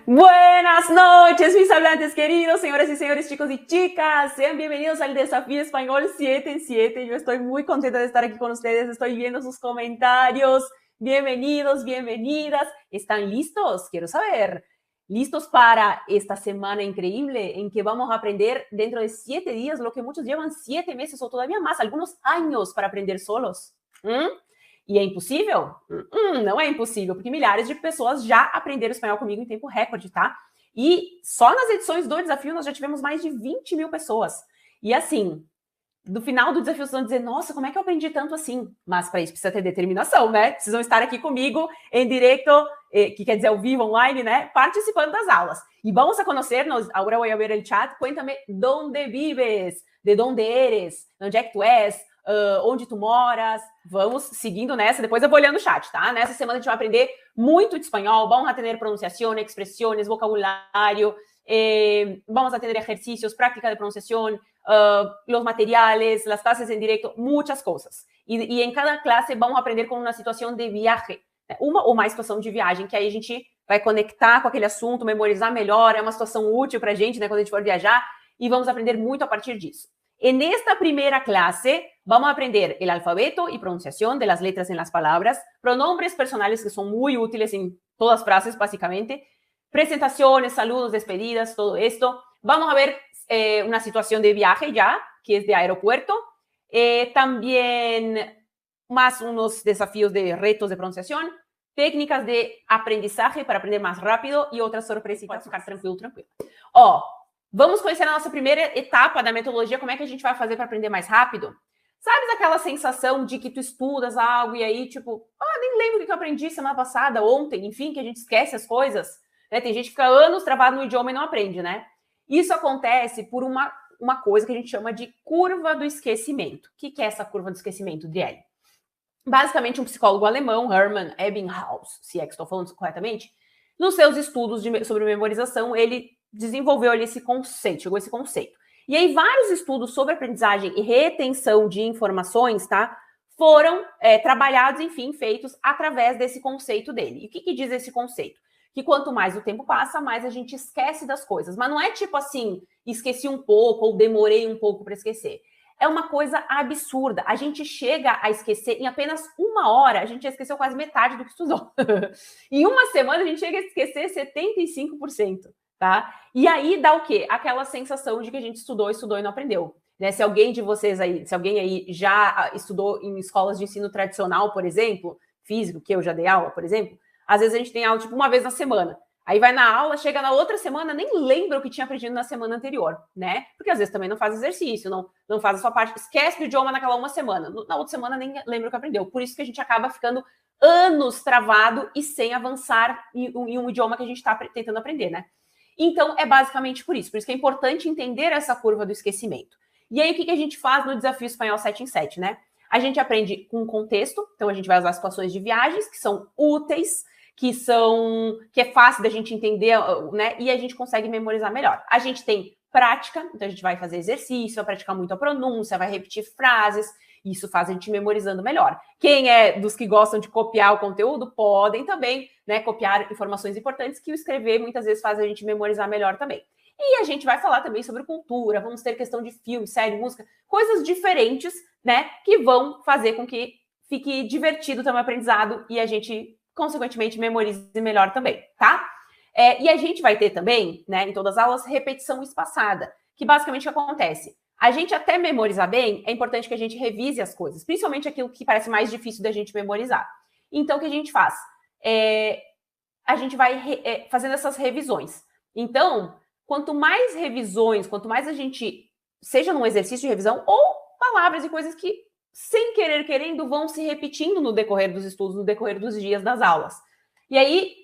Buenas noches, mis hablantes queridos, señoras y señores, chicos y chicas. Sean bienvenidos al Desafío Español 7 en 7. Yo estoy muy contenta de estar aquí con ustedes. Estoy viendo sus comentarios. Bienvenidos, bienvenidas. ¿Están listos? Quiero saber. ¿Listos para esta semana increíble en que vamos a aprender dentro de 7 días lo que muchos llevan 7 meses o todavía más, algunos años para aprender solos? E é impossível? Não é impossível, porque milhares de pessoas já aprenderam espanhol comigo em tempo recorde, tá? E só nas edições do desafio nós já tivemos mais de 20 mil pessoas. E assim, no final do desafio vocês vão dizer, nossa, como é que eu aprendi tanto assim? Mas para isso precisa ter determinação, né? Precisam estar aqui comigo em direto, que quer dizer ao vivo, online, né? Participando das aulas. E vamos a conocernos, agora voy a ver el chat, cuéntame dónde vives, de dónde eres, onde é que tu és, onde tu moras. Vamos seguindo nessa, depois eu vou olhando o chat, tá? Nessa semana a gente vai aprender muito de espanhol, vamos a tener pronunciación, expresiones, vocabulario, vamos a tener ejercicios, práctica de pronunciación, los materiales, las clases en directo, muchas cosas. E em cada classe vamos aprender com uma situação de viagem, né? Uma ou mais situação de viagem, que aí a gente vai conectar com aquele assunto, memorizar melhor, é uma situação útil pra gente, né, quando a gente for viajar, e vamos aprender muito a partir disso. En esta primera clase vamos a aprender el alfabeto y pronunciación de las letras en las palabras, pronombres personales que son muy útiles en todas frases básicamente, presentaciones, saludos, despedidas, todo esto. Vamos a ver una situación de viaje ya, que es de aeropuerto. También más unos desafíos de retos de pronunciación, técnicas de aprendizaje para aprender más rápido y otras sorpresitas. Pode ficar tranquilo, tranquilo. Vamos conhecer a nossa primeira etapa da metodologia, como é que a gente vai fazer para aprender mais rápido? Sabe aquela sensação de que tu estudas algo e aí, tipo, nem lembro o que eu aprendi semana passada, ontem, enfim, que a gente esquece as coisas, né? Tem gente que fica anos travado no idioma e não aprende, né? Isso acontece por uma coisa que a gente chama de curva do esquecimento. O que é essa curva do esquecimento, Driele? Basicamente, um psicólogo alemão, Hermann Ebbinghaus, se é que estou falando isso corretamente, nos seus estudos sobre memorização, ele desenvolveu ali esse conceito, chegou a esse conceito. E aí vários estudos sobre aprendizagem e retenção de informações, tá, foram trabalhados, enfim, feitos através desse conceito dele. E o que diz esse conceito? Que quanto mais o tempo passa, mais a gente esquece das coisas. Mas não é tipo assim, esqueci um pouco ou demorei um pouco para esquecer. É uma coisa absurda. A gente chega a esquecer, em apenas 1 hora, a gente já esqueceu quase metade do que estudou. Em 1 semana, a gente chega a esquecer 75%. Tá? E aí dá o quê? Aquela sensação de que a gente estudou e não aprendeu. Né? Se alguém de vocês aí, se alguém aí já estudou em escolas de ensino tradicional, por exemplo, físico, que eu já dei aula, por exemplo, às vezes a gente tem aula tipo uma vez na semana. Aí vai na aula, chega na outra semana, nem lembra o que tinha aprendido na semana anterior, né? Porque às vezes também não faz exercício, não faz a sua parte, esquece do idioma naquela 1 semana. Na outra semana nem lembra o que aprendeu. Por isso que a gente acaba ficando anos travado e sem avançar em um idioma que a gente está tentando aprender, né? Então, é basicamente por isso que é importante entender essa curva do esquecimento. E aí, o que a gente faz no Desafio Espanhol 7 em 7, né? A gente aprende com contexto, então a gente vai usar situações de viagens que são úteis, que é fácil da gente entender, né? E a gente consegue memorizar melhor. A gente tem prática, então a gente vai fazer exercício, vai praticar muito a pronúncia, vai repetir frases, isso faz a gente memorizando melhor. Quem é dos que gostam de copiar o conteúdo, podem também, né, copiar informações importantes, que o escrever muitas vezes faz a gente memorizar melhor também. E a gente vai falar também sobre cultura, vamos ter questão de filme, série, música, coisas diferentes, né, que vão fazer com que fique divertido também o aprendizado e a gente, consequentemente, memorize melhor também, tá? E a gente vai ter também, né, em todas as aulas, repetição espaçada, que basicamente o que acontece? A gente até memorizar bem, é importante que a gente revise as coisas, principalmente aquilo que parece mais difícil da gente memorizar. Então, o que a gente faz? A gente vai fazendo essas revisões. Então, quanto mais revisões, quanto mais a gente, seja num exercício de revisão, ou palavras e coisas que, sem querer querendo, vão se repetindo no decorrer dos estudos, no decorrer dos dias das aulas. E aí,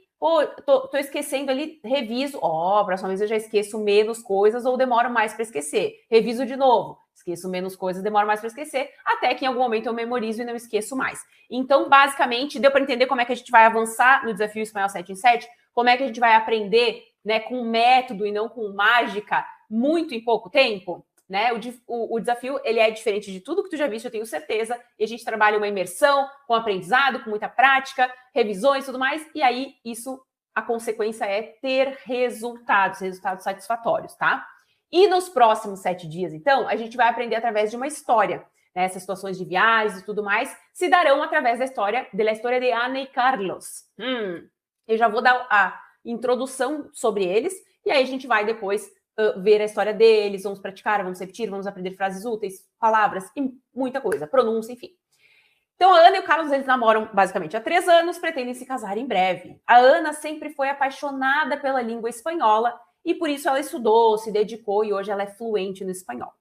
tô esquecendo ali, reviso, próxima vez eu já esqueço menos coisas ou demoro mais para esquecer. Reviso de novo, esqueço menos coisas, demoro mais para esquecer, até que em algum momento eu memorizo e não esqueço mais. Então, basicamente, deu para entender como é que a gente vai avançar no Desafio Espanhol 7 em 7, como é que a gente vai aprender, né, com método e não com mágica, muito em pouco tempo? Né? O desafio, ele é diferente de tudo que tu já viste, eu tenho certeza, e a gente trabalha uma imersão, com aprendizado, com muita prática, revisões e tudo mais, e aí isso a consequência é ter resultados satisfatórios, tá? E nos próximos 7 dias, então, a gente vai aprender através de uma história. Né? Essas situações de viagens e tudo mais se darão através da história de Ana e Carlos. Eu já vou dar a introdução sobre eles e aí a gente vai depois ver a história deles, vamos praticar, vamos repetir, vamos aprender frases úteis, palavras e muita coisa, pronúncia, enfim. Então, a Ana e o Carlos, eles namoram basicamente há 3 anos, pretendem se casar em breve. A Ana sempre foi apaixonada pela língua espanhola e por isso ela estudou, se dedicou e hoje ela é fluente no espanhol.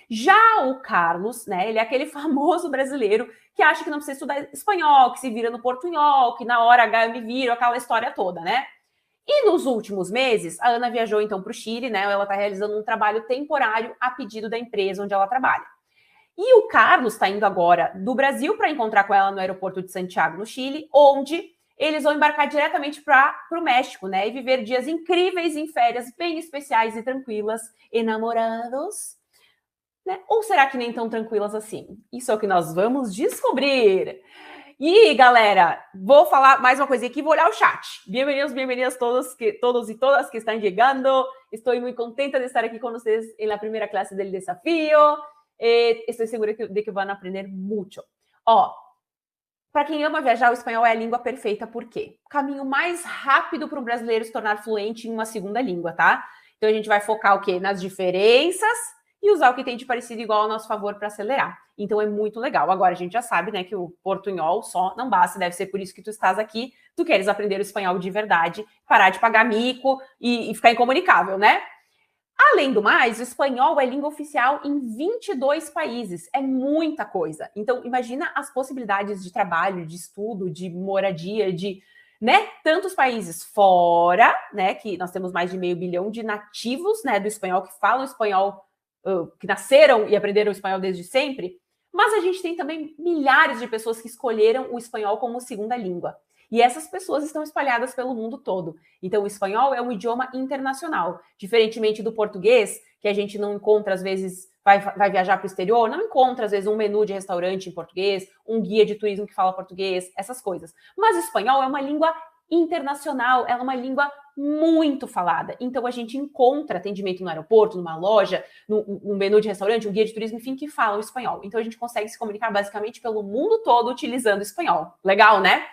Já o Carlos, né, ele é aquele famoso brasileiro que acha que não precisa estudar espanhol, que se vira no portunhol, que na hora H eu me viro, aquela história toda, né? E nos últimos meses, a Ana viajou então para o Chile, né? Ela está realizando um trabalho temporário a pedido da empresa onde ela trabalha. E o Carlos está indo agora do Brasil para encontrar com ela no aeroporto de Santiago, no Chile, onde eles vão embarcar diretamente para o México, né? E viver dias incríveis em férias bem especiais e tranquilas, enamorados. Né? Ou será que nem tão tranquilas assim? Isso é o que nós vamos descobrir. E, galera, vou falar mais uma coisinha aqui, vou olhar o chat. Bem-vindos, bem-vindas todos e todas que estão chegando. Estou muito contenta de estar aqui com vocês na primeira classe do desafio. Estou segura de que vão aprender muito. Ó, para quem ama viajar, o espanhol é a língua perfeita, por quê? O caminho mais rápido para um brasileiro se tornar fluente em uma segunda língua, tá? Então a gente vai focar o quê? Nas diferenças e usar o que tem de parecido igual ao nosso favor para acelerar. Então é muito legal. Agora a gente já sabe, né, que o portunhol só não basta, deve ser por isso que tu estás aqui. Tu queres aprender o espanhol de verdade, parar de pagar mico e ficar incomunicável, né? Além do mais, o espanhol é língua oficial em 22 países. É muita coisa. Então, imagina as possibilidades de trabalho, de estudo, de moradia, de, né, tantos países fora, né, que nós temos mais de 500 milhão de nativos, né, do espanhol que falam espanhol, que nasceram e aprenderam espanhol desde sempre. Mas a gente tem também milhares de pessoas que escolheram o espanhol como segunda língua. E essas pessoas estão espalhadas pelo mundo todo. Então, o espanhol é um idioma internacional. Diferentemente do português, que a gente não encontra, às vezes, vai viajar para o exterior, não encontra, às vezes, um menu de restaurante em português, um guia de turismo que fala português, essas coisas. Mas o espanhol é uma língua internacional, é uma língua muito falada. Então, a gente encontra atendimento no aeroporto, numa loja, num menu de restaurante, um guia de turismo, enfim, que fala o espanhol. Então, a gente consegue se comunicar basicamente pelo mundo todo utilizando o espanhol. Legal, né?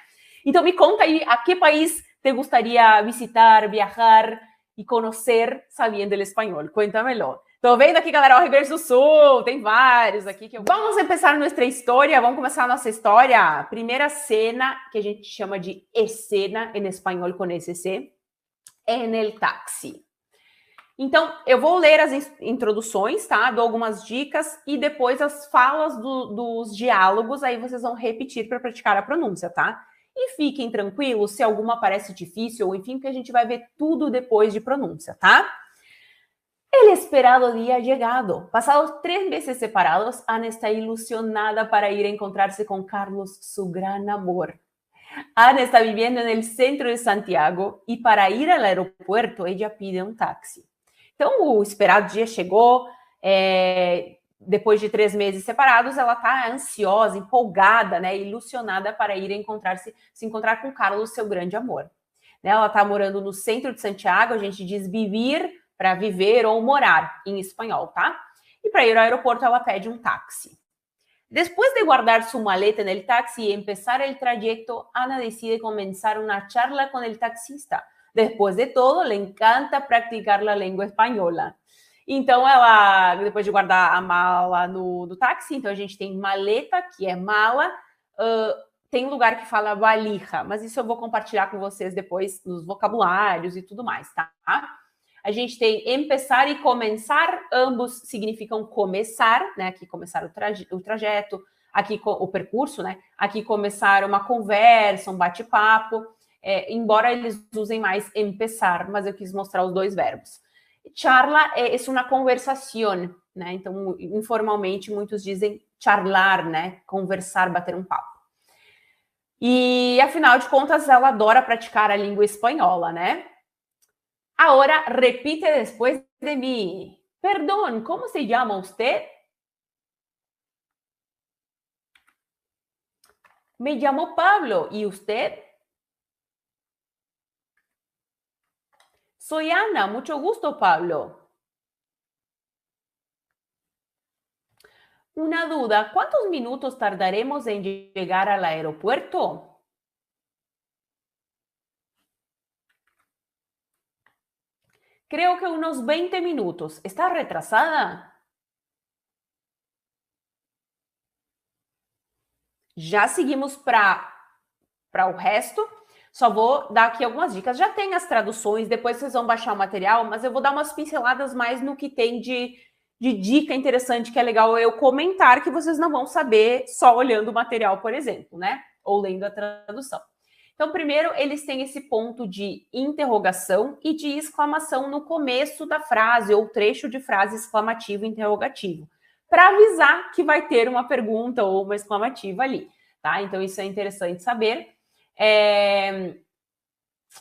Então, me conta aí, a que país te gostaria visitar, viajar e conhecer sabendo espanhol? Conta melhor. Tô vendo aqui, galera, o Rio Grande do Sul, tem vários aqui. Vamos começar nossa história, vamos começar a nossa história. Primeira cena, que a gente chama de escena, em espanhol com SC, é no táxi. Então, eu vou ler as introduções, tá? Dou algumas dicas e depois as falas dos diálogos, aí vocês vão repetir para praticar a pronúncia, tá? E fiquem tranquilos se alguma parece difícil, ou enfim, que a gente vai ver tudo depois de pronúncia, tá? El esperado día ha llegado. Pasados 3 meses separados, Ana está ilusionada para ir a encontrarse con Carlos, su gran amor. Ana está viviendo en el centro de Santiago y para ir al aeropuerto ella pide um táxi. Então, o esperado dia chegou, depois de 3 meses separados, ela está ansiosa, empolgada, né, ilusionada para ir se encontrar com Carlos, seu grande amor. Né, ela está morando no centro de Santiago, a gente diz vivir para viver ou morar em espanhol, tá? E para ir ao aeroporto ela pede um táxi. Después de guardar su maleta en el taxi y empezar el trayecto, Ana decide comenzar una charla con el taxista. Después de todo, le encanta praticar la lengua espanhola. Então, ela, depois de guardar a mala no táxi, então a gente tem maleta, que é mala, tem um lugar que fala valija, mas isso eu vou compartilhar com vocês depois nos vocabulários e tudo mais, tá? A gente tem empezar e começar, ambos significam começar, né? Aqui começar o trajeto, aqui o percurso, né? Aqui começar uma conversa, um bate-papo, embora eles usem mais empezar, mas eu quis mostrar os dois verbos. Charla é uma conversação, né? Então, informalmente, muitos dizem charlar, né? Conversar, bater um papo. E, afinal de contas, ela adora praticar a língua espanhola, né? Ahora repite después de mí. Perdón, ¿cómo se llama usted? Me llamo Pablo. ¿Y usted? Soy Ana, mucho gusto, Pablo. Una duda, ¿cuántos minutos tardaremos en llegar al aeropuerto? Creo que unos 20 minutos. ¿Está retrasada? Já seguimos para o resto. Só vou dar aqui algumas dicas. Já tem as traduções, depois vocês vão baixar o material, mas eu vou dar umas pinceladas mais no que tem de dica interessante, que é legal eu comentar, que vocês não vão saber só olhando o material, por exemplo, né? Ou lendo a tradução. Então, primeiro, eles têm esse ponto de interrogação e de exclamação no começo da frase, ou trecho de frase exclamativo e interrogativo, para avisar que vai ter uma pergunta ou uma exclamativa ali, tá? Então, isso é interessante saber.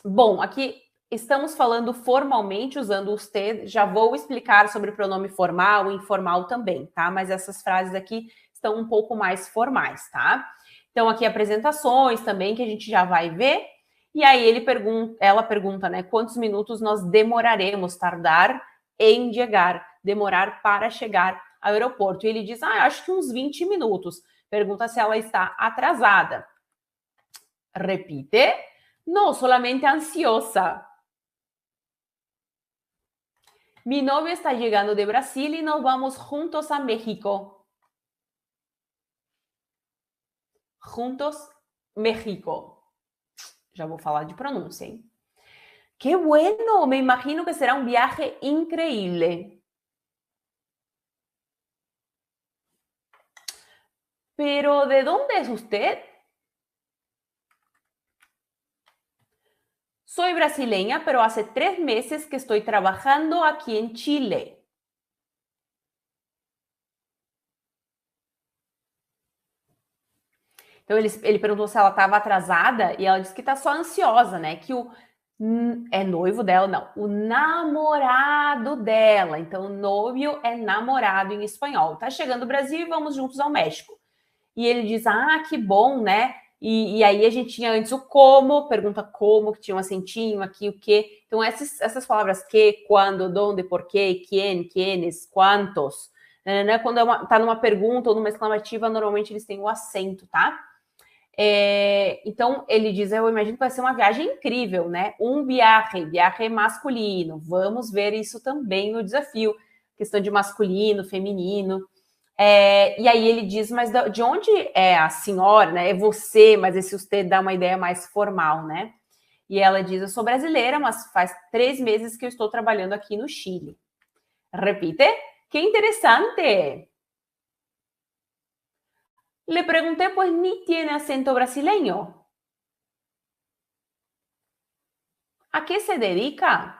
Bom, aqui estamos falando formalmente usando os T, já vou explicar sobre o pronome formal e informal também, tá? Mas essas frases aqui estão um pouco mais formais, tá? Então, aqui apresentações também, que a gente já vai ver. E aí ela pergunta, né? Quantos minutos nós demoraremos, tardar em chegar, demorar para chegar ao aeroporto. E ele diz, acho que uns 20 minutos. Pergunta se ela está atrasada. Repite. No, solamente ansiosa. Mi novio está llegando de Brasil y nos vamos juntos a México. Juntos, México. Já vou falar de pronúncia, hein? ¡Qué bueno! Me imagino que será un viaje increíble. ¿Pero de dónde es usted? Soy brasileña, pero hace 3 meses que estoy trabajando aquí en Chile. Então, ele perguntou se ela estava atrasada e ela disse que está só ansiosa, né? Que é noivo dela, não. O namorado dela. Então, novio é namorado em espanhol. Tá chegando o Brasil e vamos juntos ao México. E ele diz, que bom, né? E aí a gente tinha antes o como, pergunta como, que tinha um acentinho aqui, o que. Então, essas palavras que, quando, donde, porquê, quem, quienes, quantos. Né? Quando tá numa pergunta ou numa exclamativa, normalmente eles têm o acento, tá? Então, ele diz, eu imagino que vai ser uma viagem incrível, né? Viaje masculino. Vamos ver isso também no desafio. Questão de masculino, feminino. E aí ele diz, mas de onde é a senhora, né? É você, mas esse você dá uma ideia mais formal, né? E ela diz, eu sou brasileira, mas faz 3 meses que eu estou trabalhando aqui no Chile. Repite. Que interessante. Le pregunté, pues ni tiene acento brasileño. ¿A qué se dedica?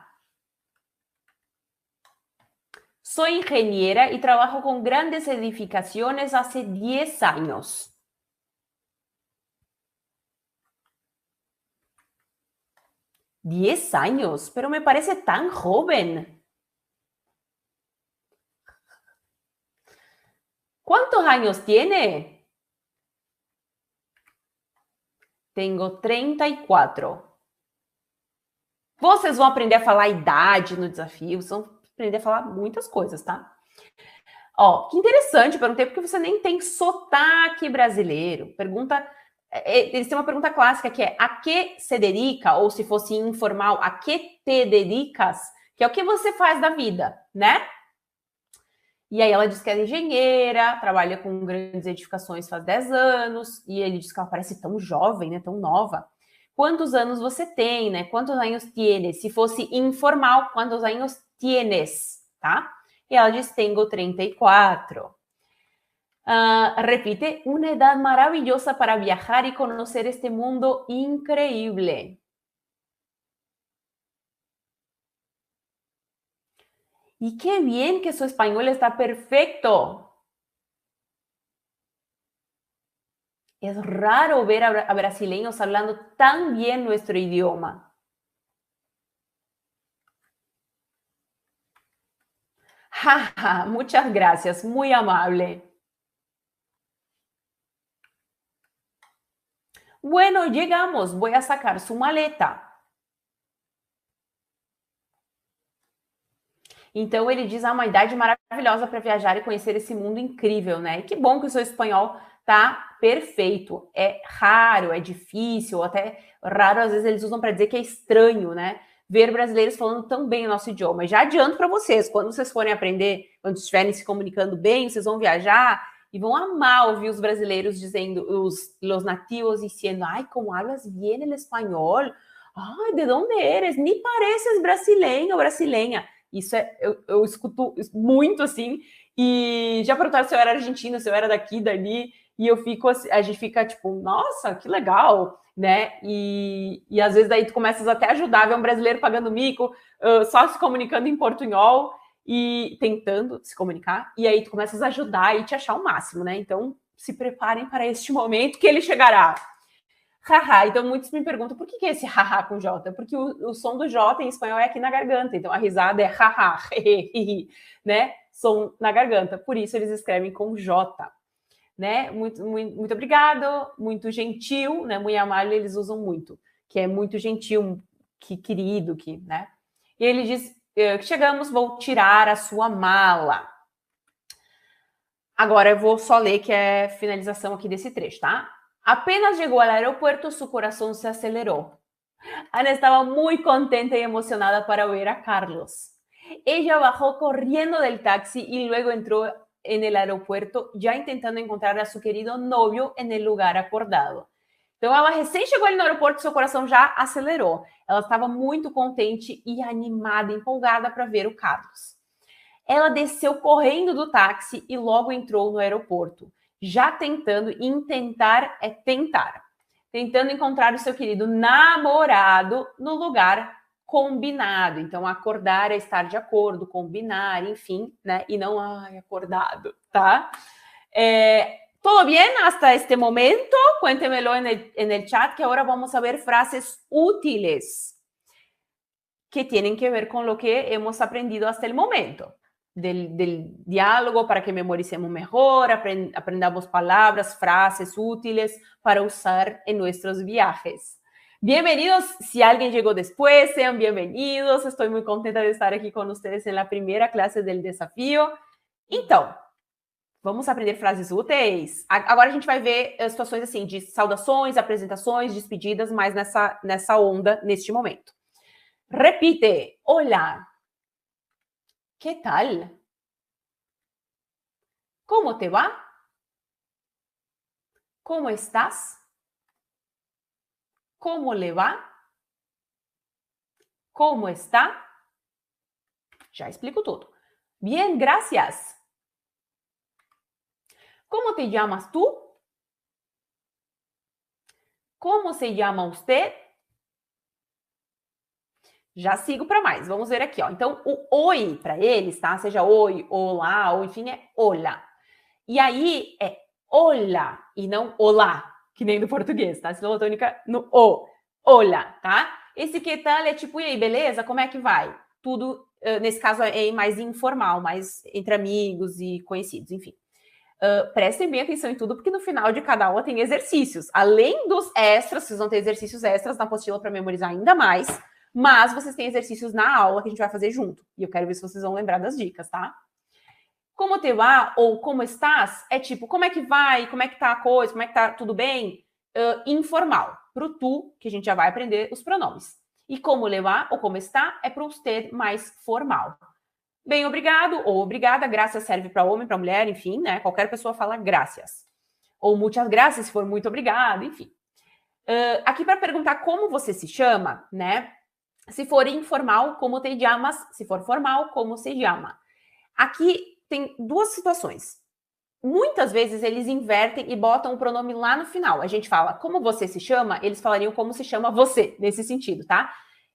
Soy ingeniera y trabajo con grandes edificaciones hace 10 años. ¿10 años? Pero me parece tan joven. ¿Cuántos años tiene? Tenho 34. Vocês vão aprender a falar idade no desafio, vocês vão aprender a falar muitas coisas, tá? Ó, que interessante, perguntei porque você nem tem sotaque brasileiro. Eles têm uma pergunta clássica que é a que se dedica, ou se fosse informal, a que te dedicas, que é o que você faz da vida, né? E aí ela diz que é engenheira, trabalha com grandes edificações faz 10 anos, e ele diz que ela parece tão jovem, né, tão nova. Quantos anos você tem, né? Quantos anos tienes? Se fosse informal, quantos anos tienes, tá? E ela diz, tenho 34. Repite, uma edad maravillosa para viajar e conhecer este mundo increíble. Y qué bien que su español está perfecto. Es raro ver a brasileños hablando tan bien nuestro idioma. Jaja, muchas gracias, muy amable. Bueno, llegamos, voy a sacar su maleta. Então ele diz, uma idade maravilhosa para viajar e conhecer esse mundo incrível, né? E que bom que o seu espanhol tá perfeito. É raro, é difícil, até raro às vezes eles usam para dizer que é estranho, né? Ver brasileiros falando tão bem o nosso idioma. Já adianto para vocês, quando vocês forem aprender, quando estiverem se comunicando bem, vocês vão viajar e vão amar ouvir os brasileiros dizendo, os nativos dizendo, ai, como hablas bien el espanhol, ai, de onde eres? Ni pareces brasileño, brasileña. Isso eu escuto muito assim, e já perguntaram se eu era argentina, se eu era daqui, dali, e eu fico, a gente fica tipo, nossa, que legal, né? E às vezes daí tu começas até a ajudar, ver um brasileiro pagando mico, só se comunicando em portunhol e tentando se comunicar, e aí tu começas a ajudar e te achar o máximo, né? Então se preparem para este momento que ele chegará. Haha, então muitos me perguntam por que é esse haha com J? Porque o som do J em espanhol é aqui na garganta, então a risada é haha, né? Som na garganta, por isso eles escrevem com J, né? Muito obrigado, muito gentil, né? Muito amável eles usam muito, que é muito gentil, que querido, que, né? E ele diz, chegamos, vou tirar a sua mala. Agora eu vou só ler que é finalização aqui desse trecho, tá? Apenas llegó al aeropuerto, su corazón se aceleró. Ana estaba muy contenta y emocionada para ver a Carlos. Ella bajó corriendo del taxi y luego entró en el aeropuerto, ya intentando encontrar a su querido novio en el lugar acordado. Então, ela recém chegou ali no aeroporto, seu coração já acelerou. Ela estava muito contente e animada, empolgada para ver o Carlos. Ela desceu correndo do táxi e logo entrou no aeroporto, já tentando tentando encontrar o seu querido namorado no lugar combinado. Então, acordar é estar de acordo, combinar, enfim, né? E não, acordado, tá? ¿Todo bien hasta este momento? Cuéntemelo en el chat, que ahora vamos a ver frases útiles que tienen que ver con lo que hemos aprendido hasta el momento. Del diálogo para que memoricemos mejor, aprendamos palabras, frases útiles para usar en nuestros viajes. Bienvenidos, si alguien llegó después, sean bienvenidos. Estoy muy contenta de estar aqui com vocês na primeira classe do desafio. Então, vamos aprender frases úteis. Agora a gente vai ver situações assim de saudações, apresentações, despedidas, mas nessa onda, neste momento. Repite, hola. ¿Qué tal? ¿Cómo te va? ¿Cómo estás? ¿Cómo le va? ¿Cómo está? Ya explico todo. Bien, gracias. ¿Cómo te llamas tú? ¿Cómo se llama usted? Já sigo para mais. Vamos ver aqui, ó. Então, o oi para eles, tá? Seja oi, olá, ou enfim, é hola. E aí é hola e não olá, que nem do português, tá? Sílaba tônica no o. Hola, tá? Esse que tal é tipo, e aí, beleza? Como é que vai? Tudo, nesse caso, é mais informal, mais entre amigos e conhecidos, enfim. Prestem bem atenção em tudo, porque no final de cada aula tem exercícios. Além dos extras, vocês vão ter exercícios extras na apostila para memorizar ainda mais, mas vocês têm exercícios na aula que a gente vai fazer junto. E eu quero ver se vocês vão lembrar das dicas, tá? Como te va ou como estás é tipo, como é que vai, como é que tá a coisa, como é que tá tudo bem? Informal. Pro tu, que a gente já vai aprender os pronomes. E como le va ou como está é pro usted mais formal. Bem, obrigado ou obrigada. Graças serve para homem, para mulher, enfim, né? Qualquer pessoa fala graças. Ou muitas graças, se for muito obrigado, enfim. Aqui para perguntar como você se chama, né? Se for informal, como te llamas? Se for formal, como se llama? Aqui tem duas situações. Muitas vezes eles invertem e botam o pronome lá no final. A gente fala como você se chama, eles falariam como se chama você, nesse sentido, tá?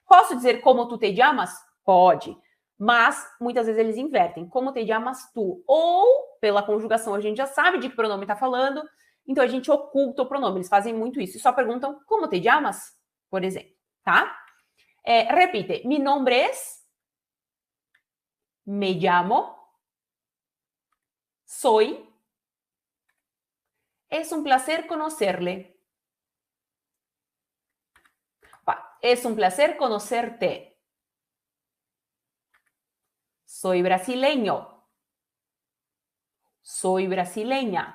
Posso dizer como tu te llamas? Pode. Mas muitas vezes eles invertem. Como te llamas tu? Ou, pela conjugação, a gente já sabe de que pronome está falando, então a gente oculta o pronome. Eles fazem muito isso e só perguntam como te llamas, por exemplo, tá? Repite. Mi nombre es. Me llamo. Soy. Es un placer conocerle. Es un placer conocerte. Soy brasileño. Soy brasileña.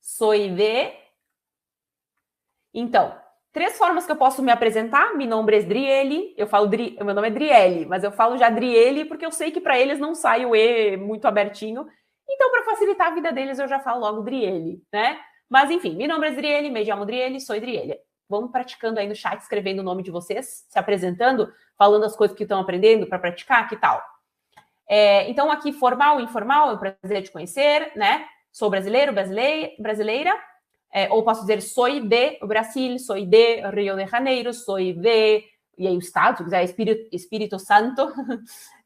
Soy de... Então, 3 formas que eu posso me apresentar. Meu nome é Driele. Meu nome é Driele, mas eu falo já Driele porque eu sei que para eles não sai o E muito abertinho. Então, para facilitar a vida deles, eu já falo logo Driele, né? Mas, enfim, meu nome é Driele, me chamo Driele, sou Driele. Vamos praticando aí no chat, escrevendo o nome de vocês, se apresentando, falando as coisas que estão aprendendo para praticar, que tal? Então, aqui, formal e informal, é um prazer te conhecer, né? Sou brasileiro, brasileira. Ou posso dizer, soy de Brasil, soy de Rio de Janeiro, soy de... E aí o estado, se quiser, Espírito Santo.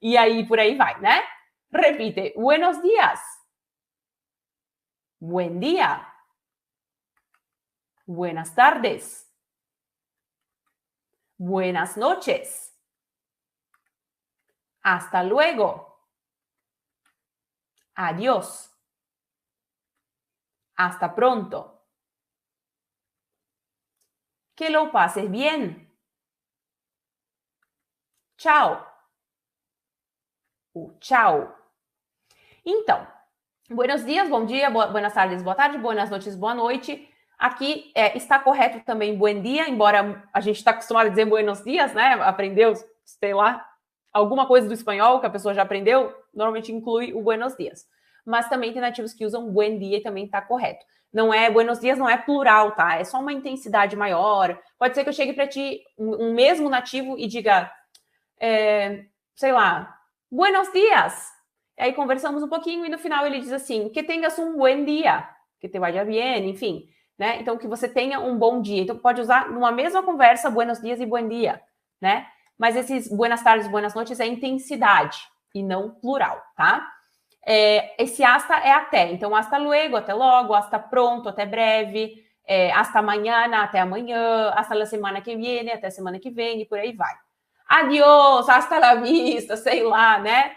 E aí, por aí vai, né? Repite. Buenos días. Buen día. Buenas tardes. Buenas noches. Hasta luego. Adiós. Hasta pronto. Que lo pases bien. Tchau. O tchau. Então, buenos dias, bom dia, buenas tardes, boa tarde, buenas noites, boa noite. Aqui está correto também buen dia, embora a gente está acostumado a dizer buenos dias, né? Aprendeu, sei lá, alguma coisa do espanhol que a pessoa já aprendeu, normalmente inclui o buenos dias. Mas também tem nativos que usam buen dia e também está correto. Não é, buenos dias não é plural, tá? É só uma intensidade maior. Pode ser que eu chegue para ti, um mesmo nativo, e diga, sei lá, buenos dias. E aí conversamos um pouquinho e no final ele diz assim, que tenhas um buen dia, que te vaya bien, enfim, né? Então, que você tenha um bom dia. Então, pode usar numa mesma conversa, buenos dias e buen dia, né? Mas esses buenas tardes, buenas noites é intensidade e não plural, tá? Esse hasta é até. Então, hasta luego, até logo, hasta pronto, até breve, hasta mañana, até amanhã, hasta la semana que viene, até semana que vem, e por aí vai. Adiós, hasta la vista, sei lá, né?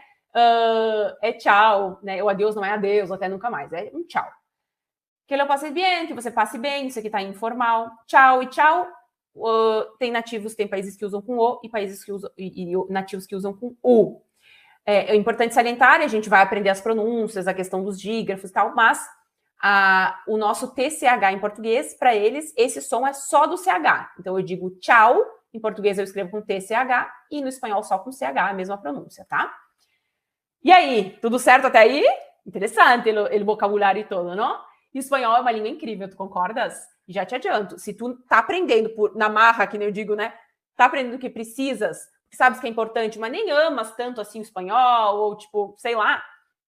Tchau, né? O adeus não é adeus, até nunca mais, é um tchau. Que lo passe bem, que você passe bem, isso aqui tá informal. Tchau e tchau. Tem nativos, tem países que usam com o e países que usam e nativos que usam com u. É importante salientar, a gente vai aprender as pronúncias, a questão dos dígrafos e tal, mas o nosso TCH em português, para eles, esse som é só do CH. Então eu digo tchau, em português eu escrevo com TCH e no espanhol só com CH, a mesma pronúncia, tá? E aí, tudo certo até aí? Interessante o vocabulário todo, não? E o espanhol é uma língua incrível, tu concordas? Já te adianto, se tu tá aprendendo na marra, que nem eu digo, né? Tá aprendendo o que precisas, que sabes que é importante, mas nem amas tanto assim o espanhol, ou tipo, sei lá,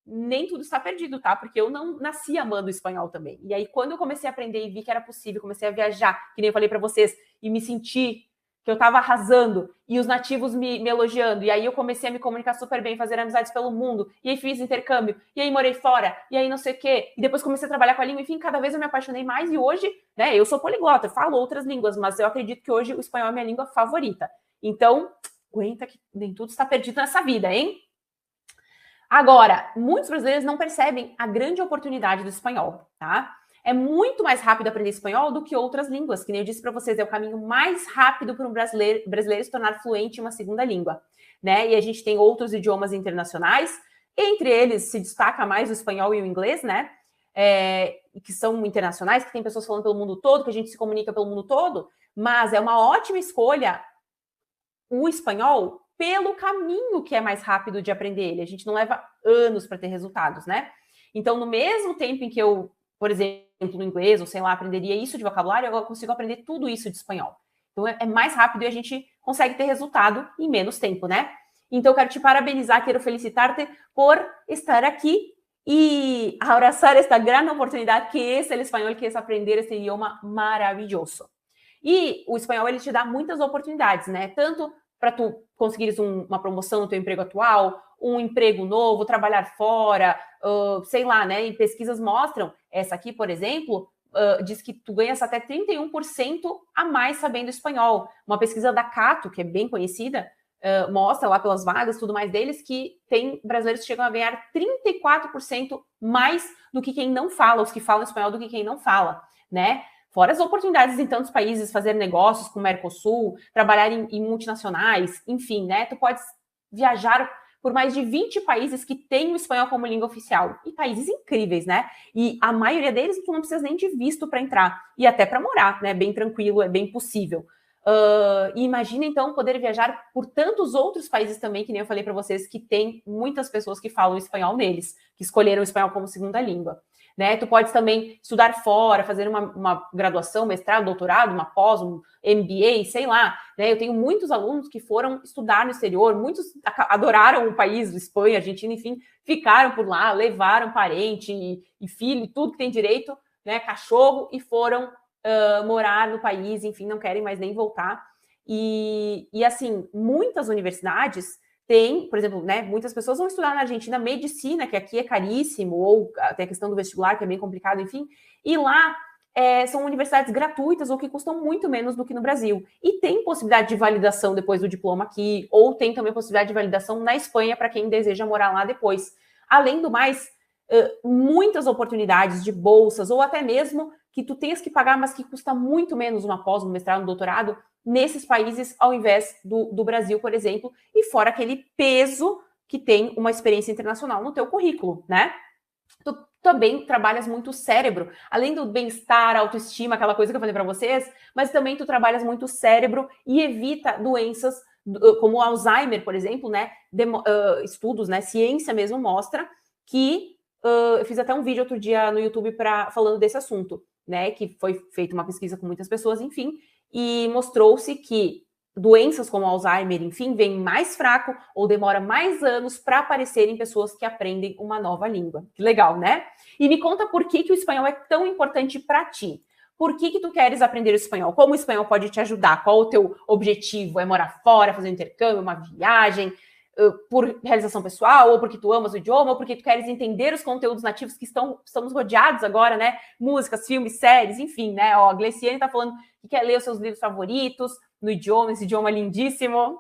nem tudo está perdido, tá? Porque eu não nasci amando o espanhol também. E aí, quando eu comecei a aprender e vi que era possível, comecei a viajar, que nem eu falei para vocês, e me senti que eu estava arrasando, e os nativos me elogiando, e aí eu comecei a me comunicar super bem, fazer amizades pelo mundo, e aí fiz intercâmbio, e aí morei fora, e aí não sei o quê, e depois comecei a trabalhar com a língua, enfim, cada vez eu me apaixonei mais, e hoje, né, eu sou poliglota, eu falo outras línguas, mas eu acredito que hoje o espanhol é minha língua favorita. Então, aguenta que nem tudo está perdido nessa vida, hein? Agora, muitos brasileiros não percebem a grande oportunidade do espanhol, tá? É muito mais rápido aprender espanhol do que outras línguas, que nem eu disse para vocês, é o caminho mais rápido para um brasileiro se tornar fluente em uma segunda língua, né? E a gente tem outros idiomas internacionais, entre eles se destaca mais o espanhol e o inglês, né? Que são internacionais, que tem pessoas falando pelo mundo todo, que a gente se comunica pelo mundo todo, mas é uma ótima escolha o espanhol pelo caminho que é mais rápido de aprender ele. A gente não leva anos para ter resultados, né? Então, no mesmo tempo em que eu, por exemplo, no inglês, ou sei lá, aprenderia isso de vocabulário, eu consigo aprender tudo isso de espanhol. Então, é mais rápido e a gente consegue ter resultado em menos tempo, né? Então, eu quero te parabenizar, quero felicitar-te por estar aqui e abraçar esta grande oportunidade que é o espanhol, que é aprender este idioma maravilhoso. E o espanhol, ele te dá muitas oportunidades, né? Tanto para tu conseguires uma promoção no teu emprego atual, um emprego novo, trabalhar fora, sei lá, né? E pesquisas mostram, essa aqui, por exemplo, diz que tu ganhas até 31% a mais sabendo espanhol. Uma pesquisa da Cato, que é bem conhecida, mostra lá pelas vagas, tudo mais deles, que tem brasileiros que chegam a ganhar 34% mais do que quem não fala, os que falam espanhol, do que quem não fala, né? Fora as oportunidades em tantos países, fazer negócios com o Mercosul, trabalhar em multinacionais, enfim, né? Tu pode viajar por mais de 20 países que têm o espanhol como língua oficial. E países incríveis, né? E a maioria deles tu não precisa nem de visto para entrar. E até para morar, né? Bem tranquilo, é bem possível. E imagina, então, poder viajar por tantos outros países também, que nem eu falei para vocês, que tem muitas pessoas que falam espanhol neles, que escolheram o espanhol como segunda língua. Né? Tu pode também estudar fora, fazer uma graduação, mestrado, doutorado, uma pós, um MBA, sei lá. Né? Eu tenho muitos alunos que foram estudar no exterior, muitos adoraram o país, Espanha, Argentina, enfim, ficaram por lá, levaram parente e filho, tudo que tem direito, né? Cachorro, e foram morar no país, enfim, não querem mais nem voltar. E assim, muitas universidades têm, por exemplo, né, muitas pessoas vão estudar na Argentina medicina, que aqui é caríssimo, ou até a questão do vestibular, que é bem complicado, enfim, e lá são universidades gratuitas ou que custam muito menos do que no Brasil. E tem possibilidade de validação depois do diploma aqui, ou tem também possibilidade de validação na Espanha para quem deseja morar lá depois. Além do mais, muitas oportunidades de bolsas, ou até mesmo que tu tenhas que pagar, mas que custa muito menos uma pós, um mestrado, um doutorado, nesses países, ao invés do Brasil, por exemplo, e fora aquele peso que tem uma experiência internacional no teu currículo, né? Tu também trabalhas muito o cérebro, além do bem-estar, autoestima, aquela coisa que eu falei para vocês, mas também tu trabalhas muito o cérebro e evita doenças como Alzheimer, por exemplo, né? Estudos, né? Ciência mesmo mostra que eu fiz até um vídeo outro dia no YouTube falando desse assunto, né? Que foi feita uma pesquisa com muitas pessoas, enfim, e mostrou-se que doenças como Alzheimer, enfim, vêm mais fraco ou demora mais anos para aparecer em pessoas que aprendem uma nova língua. Que legal, né? E me conta por que o espanhol é tão importante para ti. Por que tu queres aprender o espanhol? Como o espanhol pode te ajudar? Qual o teu objetivo? É morar fora, fazer um intercâmbio, uma viagem? Por realização pessoal, ou porque tu amas o idioma, ou porque tu queres entender os conteúdos nativos que estamos rodeados agora, né? Músicas, filmes, séries, enfim, né? Ó, a Gleciane tá falando que quer ler os seus livros favoritos no idioma, esse idioma lindíssimo.